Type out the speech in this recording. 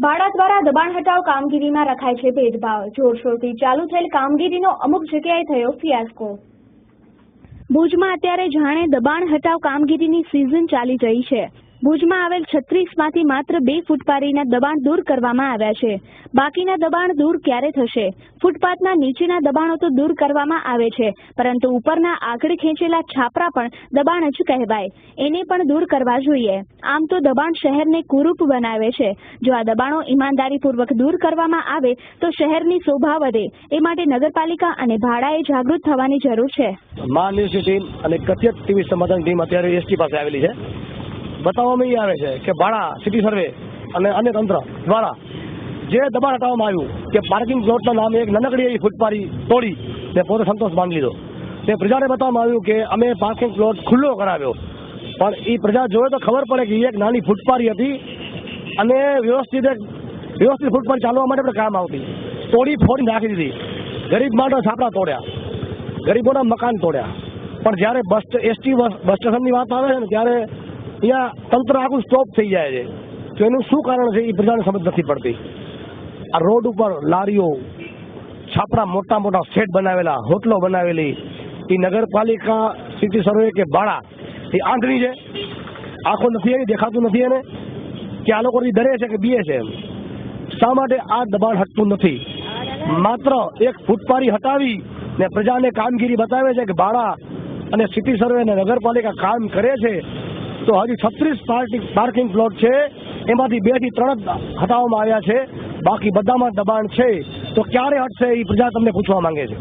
ભાડા દ્વારા દબાણ હટાવ કામગીરીમાં રખાય છે ભેદભાવ। જોરશોરથી ચાલુ થયેલ કામગીરીનો અમુક જગ્યાએ થયો ફિયાસ્કો। ભુજમાં અત્યારે જાણે દબાણ હટાવ કામગીરીની સિઝન ચાલી રહી છે। ભુજમાં આવેલ 36માંથી માત્ર 2 ફૂટપારીના દબાણ દૂર કરવામાં આવ્યા છે। બાકીના દબાણ દૂર ક્યારે થશે? ફૂટપાથના નીચેના દબાણો તો દૂર કરવામાં આવે છે, પરંતુ ઉપરના આગળ ખેંચેલા છાપરા પણ દબાણ જ કહેવાય, એને પણ દૂર કરવા જોઈએ। આમ તો દબાણ શહેરને કુરૂપ બનાવે છે। જો આ દબાણો ઈમાનદારીપૂર્વક દૂર કરવામાં આવે તો શહેરની શોભા વધે, એ માટે નગરપાલિકા અને ભાડાએ જાગૃત થવાની જરૂર છે। મહાન્યુઝની ટીમ અને કથિત ટીવી સમાધાન ટીમ અત્યારે એસટી પાસે આવેલી છે। બતાવવામાં એ આવે છે કે ભાડા સિટી સર્વે અને અન્ય તંત્ર દ્વારા જે દબાણ હટાવવામાં આવ્યું કે પાર્કિંગ પ્લોટના નામે એક નાનકડી એવી ફૂટપારી તોડી ને પોતે સંતોષ માની લીધો। તે પ્રજાને બતાવવામાં આવ્યું કે અમે પાર્કિંગ પ્લોટ ખુલ્લો કરાવ્યો, પણ એ પ્રજા જોવે તો ખબર પડે કે એક નાની ફૂટપારી હતી અને વ્યવસ્થિત ફૂટપારી ચાલવા માટે પણ કામ આવતી, તોડી ફોડી નાખી દીધી। ગરીબ માટે છાપરા તોડ્યા, ગરીબોના મકાન તોડ્યા। પણ જ્યારે એસટી બસ સ્ટેશનની વાત આવે છે ને ત્યારે અહીંયા તંત્ર આખું સ્ટોપ થઈ જાય છે। તો એનું શું કારણ છે એ પ્રજાને સમજ નથી પડતી। આ રોડ ઉપર લારીઓ, છાપરા, મોટા મોટા શેડ બનાવેલા, હોટલો બનાવેલી, એ નગરપાલિકા સિટી સર્વે કે ભાડા એ આંધળી છે, આંખો નથી એની, દેખાતું નથી એને કે આ લોકો ડરે છે કે બીએ છે। શા માટે આ દબાણ હટતું નથી? માત્ર એક ફૂટપારી હટાવી ને પ્રજાને કામગીરી બતાવે છે કે ભાડા અને સિટી સર્વે અને નગરપાલિકા કામ કરે છે, તો હજી 36 પાર્કિંગ પ્લોટ છે, એમાંથી 2 થી 3 જ હટાવવામાં આવ્યા છે, બાકી બધામાં દબાણ છે। તો ક્યારે હટશે એ પ્રજા તમને પૂછવા માંગે છે।